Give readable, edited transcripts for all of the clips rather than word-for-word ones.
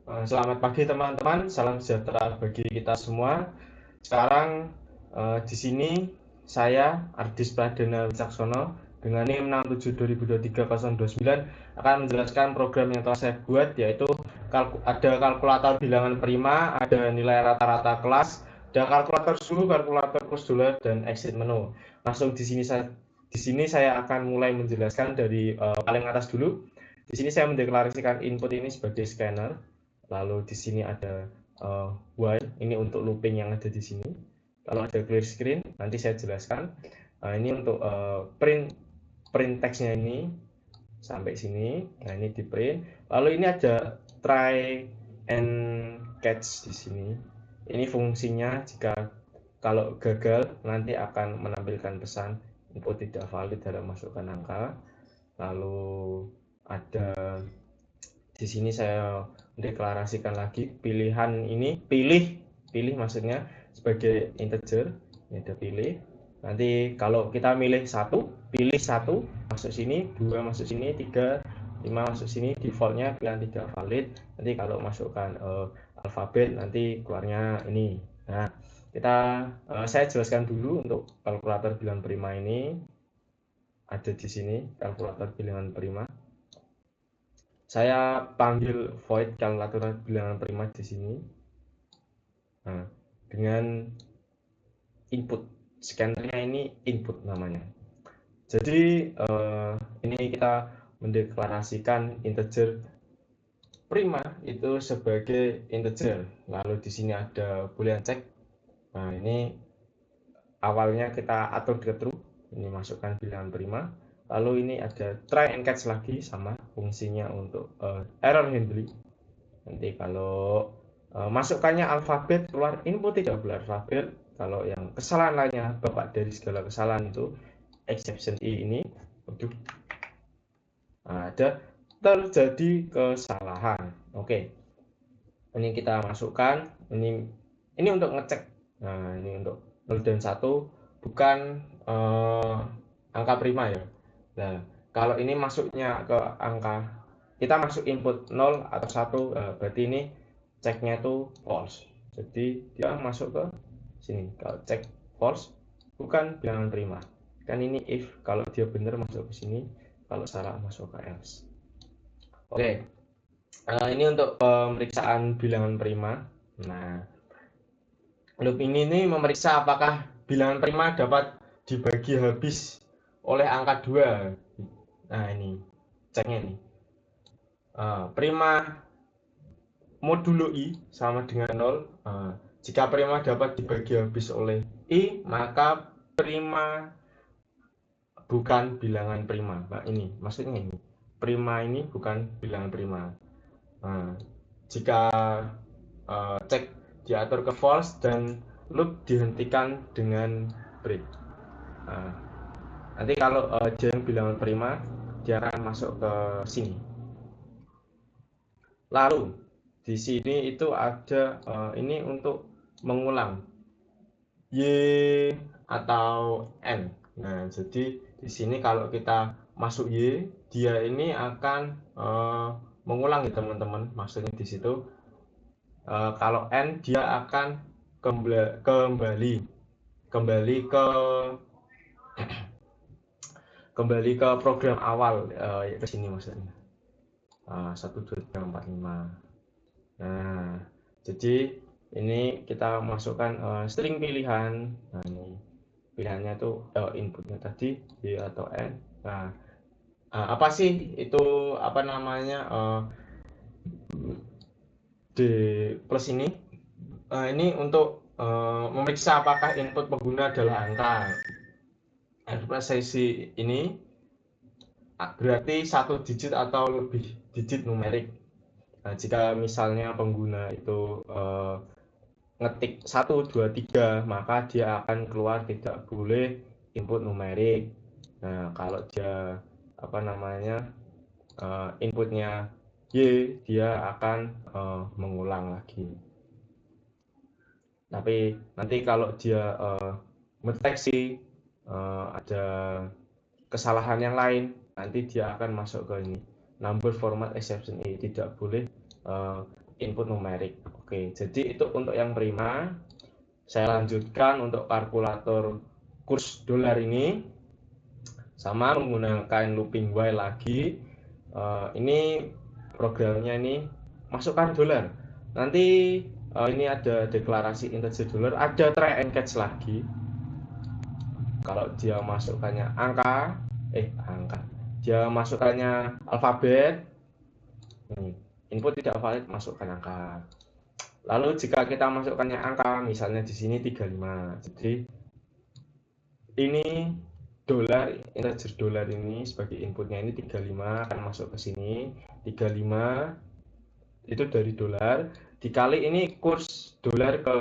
Selamat pagi teman-teman, salam sejahtera bagi kita semua. Sekarang di sini saya Ardis Pradana Wicaksono dengan NIM 672023-029 akan menjelaskan program yang telah saya buat, yaitu ada kalkulator bilangan prima, ada nilai rata-rata kelas, ada kalkulator suhu, kalkulator kurs dolar, dan exit menu. Langsung di sini saya akan mulai menjelaskan dari paling atas dulu. Di sini saya mendeklarasikan input ini sebagai scanner. Lalu di sini ada while, ini untuk looping yang ada di sini. Lalu ada clear screen, nanti saya jelaskan. Ini untuk print textnya ini sampai sini. Nah, ini di print. Lalu ini ada try and catch di sini. Ini fungsinya jika kalau gagal nanti akan menampilkan pesan input tidak valid dalam masukkan angka. Lalu ada di sini saya deklarasikan lagi pilihan ini, pilih maksudnya sebagai integer. Ini ada pilih. Nanti kalau kita pilih satu masuk sini, dua masuk sini, tiga, lima masuk sini, defaultnya pilihan tidak valid. Nanti kalau masukkan alfabet nanti keluarnya ini. Nah, saya jelaskan dulu untuk kalkulator bilangan prima ini. Ada di sini kalkulator bilangan prima. Saya panggil void kalkulator bilangan prima di sini. Nah, dengan input scannernya ini input namanya. Jadi ini kita mendeklarasikan integer prima itu sebagai integer. Lalu di sini ada boolean check. Nah, ini awalnya kita atur ke true. Ini masukkan bilangan prima. Lalu ini ada try and catch lagi, sama fungsinya untuk error handling. Nanti kalau masukkannya alfabet keluar input tidak boleh alfabet. Kalau yang kesalahan lainnya, bapak dari segala kesalahan itu exception ini, ada terjadi kesalahan. Oke, ini kita masukkan. Ini untuk ngecek. Nah, ini untuk 0 dan 1 bukan angka prima ya. Nah, kalau ini masuknya ke angka, kita masuk input 0 atau 1, berarti ini ceknya itu false. Jadi dia masuk ke sini. Kalau cek false bukan bilangan prima. Kan ini if, kalau dia benar masuk ke sini, kalau salah masuk ke else. Oke. Ini untuk pemeriksaan bilangan prima. Nah, loop ini memeriksa apakah bilangan prima dapat dibagi habis oleh angka 2. Nah, ini ceknya nih. Prima modulo I sama dengan 0. Jika prima dapat dibagi habis oleh I, maka prima bukan bilangan prima. Nah, ini maksudnya ini. Prima ini bukan bilangan prima. Jika cek diatur ke false dan loop dihentikan dengan break. Nanti kalau dia yang bilangan prima, dia akan masuk ke sini. Lalu di sini itu ada ini untuk mengulang Y atau N. Nah, jadi di sini kalau kita masuk Y, dia ini akan mengulang ya teman-teman. Maksudnya di situ kalau N dia akan kembali ke program awal, ke sini maksudnya. 1, 2, 3, 4, 5. Nah, jadi ini kita masukkan string pilihan. Nah, ini pilihannya tuh inputnya tadi Y atau N. Nah, apa sih itu apa namanya D plus ini? Ini untuk memeriksa apakah input pengguna adalah angka. Sesi ini berarti 1 digit atau lebih digit numerik. Nah, jika misalnya pengguna itu ngetik 1, 2, 3, maka dia akan keluar tidak boleh input numerik. Nah, kalau dia apa namanya inputnya Y, dia akan mengulang lagi. Tapi nanti kalau dia mendeteksi ada kesalahan yang lain, nanti dia akan masuk ke ini number format exception ini, tidak boleh input numerik. Oke, jadi itu untuk yang prima. Saya lanjutkan untuk kalkulator kurs dolar ini sama menggunakan looping while lagi. Ini programnya ini masukkan dolar. Nanti ini ada deklarasi integer dolar, ada try and catch lagi. Kalau dia masukkannya dia masukkannya alfabet, input tidak valid, masukkan angka. Lalu jika kita masukkannya angka, misalnya di sini 35, jadi ini dolar, integer dolar ini sebagai inputnya ini 35 akan masuk ke sini. 35 itu dari dolar dikali ini kurs dolar ke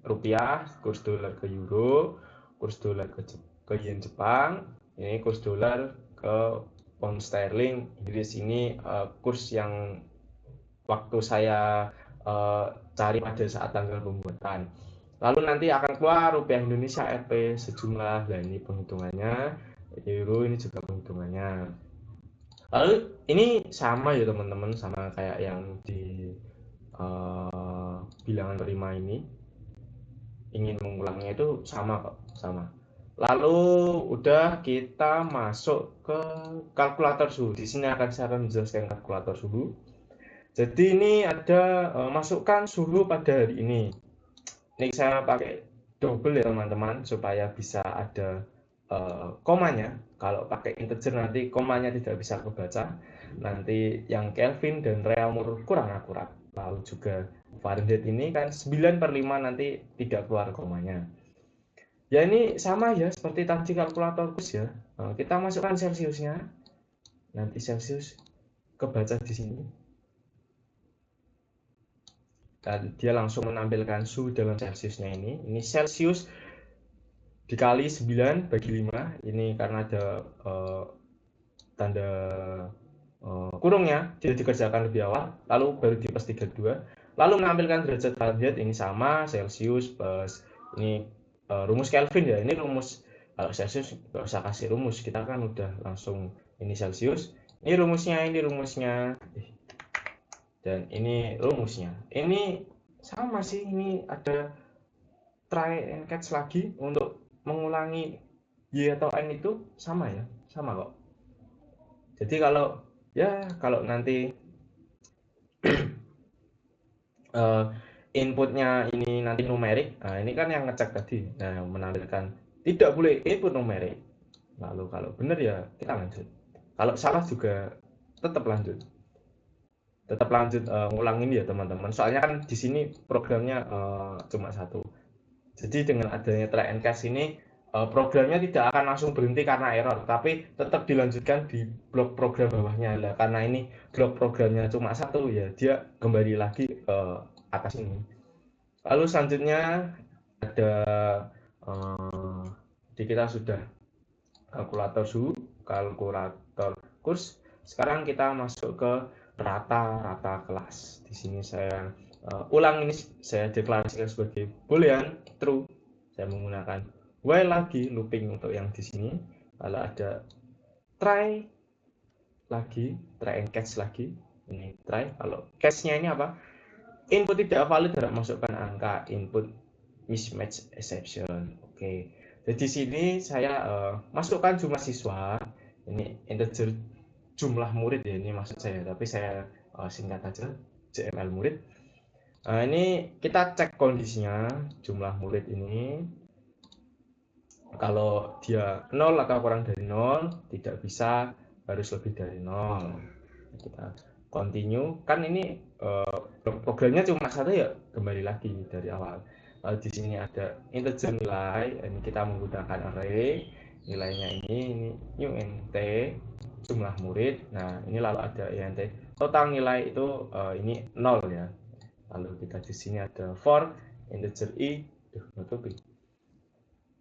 rupiah, kurs dolar ke euro, kurs dolar ke yen Jepang, ini kurs dolar ke pound sterling Inggris. Ini kurs yang waktu saya cari pada saat tanggal pembuatan. Lalu nanti akan keluar rupiah Indonesia Rp sejumlah, dan ini penghitungannya, euro ini juga penghitungannya. Lalu ini sama ya teman-teman, sama kayak yang di bilangan prima ini, ingin mengulangnya itu sama kok, sama. Lalu udah kita masuk ke kalkulator suhu. Di sini saya akan menjelaskan kalkulator suhu. Jadi ini ada masukkan suhu pada hari ini. Ini saya pakai double ya teman-teman, supaya bisa ada komanya. Kalau pakai integer nanti komanya tidak bisa kebaca. Nanti yang Kelvin dan Reaumur kurang akurat. Lalu juga Fahrenheit ini kan 9/5 nanti tidak keluar komanya. Ya ini sama ya seperti tadi kalkulator kurs ya. Kita masukkan Celsiusnya. Nanti Celsius kebaca di sini. Dan dia langsung menampilkan suhu dalam Celsiusnya ini. Ini Celsius dikali 9 bagi 5. Ini karena ada tanda kurungnya, dia dikerjakan lebih awal, lalu baru di plus 32. Lalu menampilkan derajat Fahrenheit ini sama Celsius plus ini rumus Kelvin ya. Ini rumus, kalau Celsius nggak usah kasih rumus, kita kan udah langsung ini Celsius. Ini rumusnya, dan ini rumusnya. Ini sama sih, ini ada try and catch lagi untuk mengulangi Y atau N itu sama ya, sama kok. Jadi kalau nanti inputnya ini nanti numerik, nah ini kan yang ngecek tadi, nah menampilkan tidak boleh input numerik. Lalu kalau benar ya kita lanjut, kalau salah juga tetap lanjut ngulangin ya teman-teman, soalnya kan di sini programnya cuma satu. Jadi dengan adanya try and catch ini programnya tidak akan langsung berhenti karena error, tapi tetap dilanjutkan di blok program bawahnya. Nah, karena ini blok programnya cuma satu ya, dia kembali lagi ke atas ini. Lalu selanjutnya ada di kita sudah kalkulator suhu, kalkulator kurs. Sekarang kita masuk ke rata-rata kelas. Di sini saya ulang, ini saya deklarasikan sebagai boolean true. Saya menggunakan while lagi, looping untuk yang di sini. Lalu ada try and catch lagi. Ini try. Kalau catch-nya ini apa? Input tidak valid dalam masukkan angka, input mismatch exception. Oke. Jadi sini saya masukkan jumlah siswa. Ini integer jumlah murid ya, ini maksud saya, tapi saya singkat aja JML murid. Ini kita cek kondisinya, jumlah murid ini kalau dia 0 atau kurang dari 0 tidak bisa, harus lebih dari 0. Kita continue, kan ini programnya cuma satu ya, kembali lagi dari awal. Di sini ada integer nilai, ini kita menggunakan array, nilainya ini new int jumlah murid. Nah ini lalu ada int total nilai itu ini 0 ya. Lalu kita di sini ada for integer i,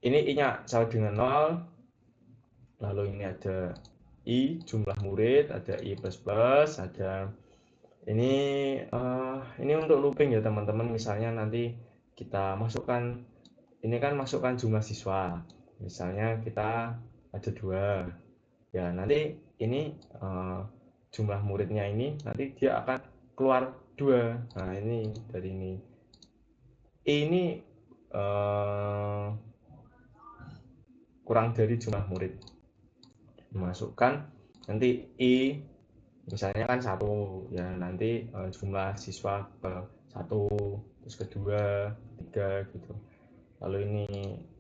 ini i-nya sama dengan 0. Lalu ini ada i jumlah murid, ada i plus plus, ada ini untuk looping ya teman-teman. Misalnya nanti kita masukkan, ini kan masukkan jumlah siswa, misalnya kita ada 2 ya, nanti ini jumlah muridnya ini nanti dia akan keluar 2. Nah, ini dari ini. Ini kurang dari jumlah murid. Dimasukkan nanti I misalnya kan 1 ya, nanti jumlah siswa ke 1, terus kedua 3 gitu. Lalu ini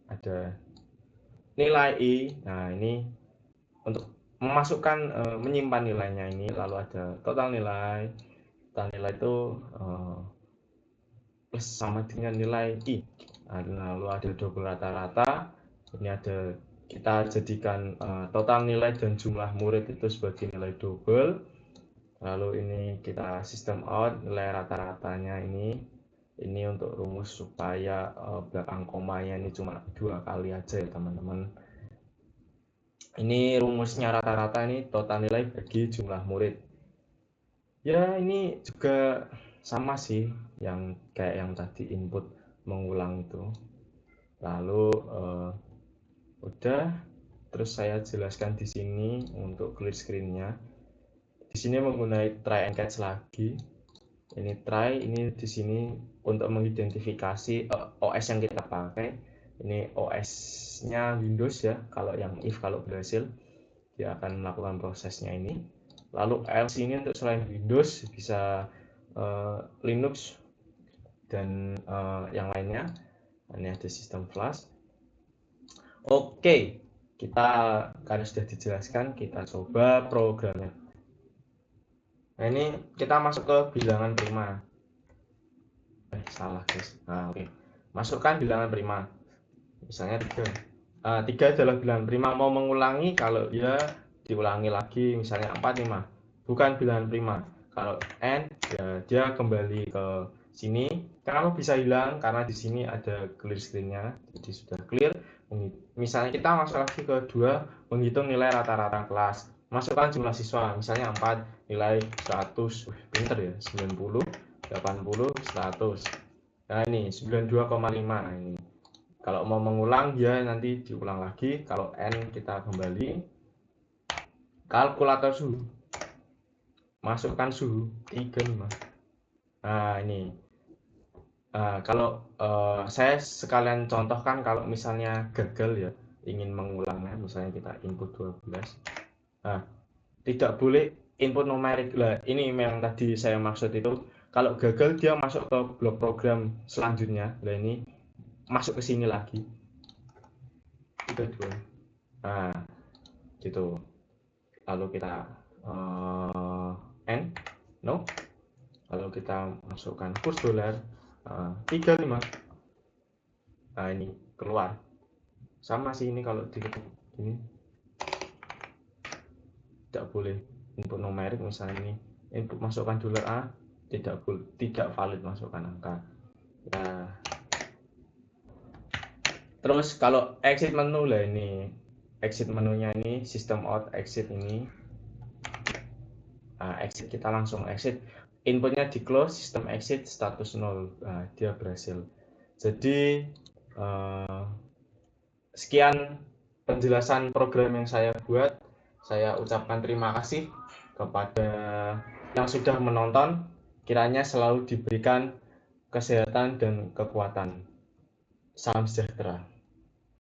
ada nilai I. Nah, ini untuk memasukkan menyimpan nilainya ini, lalu ada total nilai. Total nilai itu plus sama dengan nilai I. Nah, lalu ada double rata-rata. Ini ada, kita jadikan total nilai dan jumlah murid itu sebagai nilai double. Lalu ini kita sistem out nilai rata-ratanya ini untuk rumus supaya belakang komanya ini cuma 2 kali aja ya teman-teman. Ini rumusnya rata-rata ini total nilai bagi jumlah murid. Ya, ini juga sama sih yang kayak yang tadi input mengulang itu. Lalu udah, terus saya jelaskan di sini untuk clear screen-nya. Di sini menggunakan try and catch lagi. Ini try, ini di sini untuk mengidentifikasi OS yang kita pakai. Ini OS-nya Windows ya. Kalau yang kalau berhasil, dia akan melakukan prosesnya ini. Lalu else ini untuk selain Windows bisa Linux dan yang lainnya. Ini ada sistem flash. Oke, kita karena sudah dijelaskan, kita coba programnya. Nah, ini kita masuk ke bilangan prima. Salah guys. Nah, oke. Masukkan bilangan prima. Misalnya 3. 3 adalah bilangan prima. Mau mengulangi, kalau ya diulangi lagi, misalnya 4, 5. Bukan bilangan prima. Kalau n, ya dia kembali ke sini. Kenapa bisa hilang? Karena di sini ada clear screen-nya. Jadi sudah clear. Misalnya kita masuk lagi ke 2, menghitung nilai rata-rata kelas. Masukkan jumlah siswa, misalnya 4, nilai 100. Pinter ya, 90, 80, 100. Nah, ini 92,5. Nah, ini kalau mau mengulang ya nanti diulang lagi. Kalau n kita kembali kalkulator suhu, masukkan suhu 35. Nah, ini kalau saya sekalian contohkan, kalau misalnya gagal ya ingin mengulangnya, misalnya kita input 12. Nah, tidak boleh input numerik lah. Ini yang tadi saya maksud itu, kalau gagal dia masuk ke blok program selanjutnya. Nah, ini masuk ke sini lagi. 32. Nah, gitu. Lalu kita n no. Lalu kita masukkan kurs dolar 35. Nah, ini keluar. Sama sih ini kalau diketik ini. Tidak boleh input numerik, misalnya ini input masukkan dolar A, tidak valid masukkan angka. Ya. Terus kalau exit menu lah, ini exit menunya ini system out exit ini. Exit, kita langsung exit. Inputnya di close, system exit status 0. Dia berhasil. Jadi sekian penjelasan program yang saya buat. Saya ucapkan terima kasih kepada yang sudah menonton. Kiranya selalu diberikan kesehatan dan kekuatan. Salam sejahtera.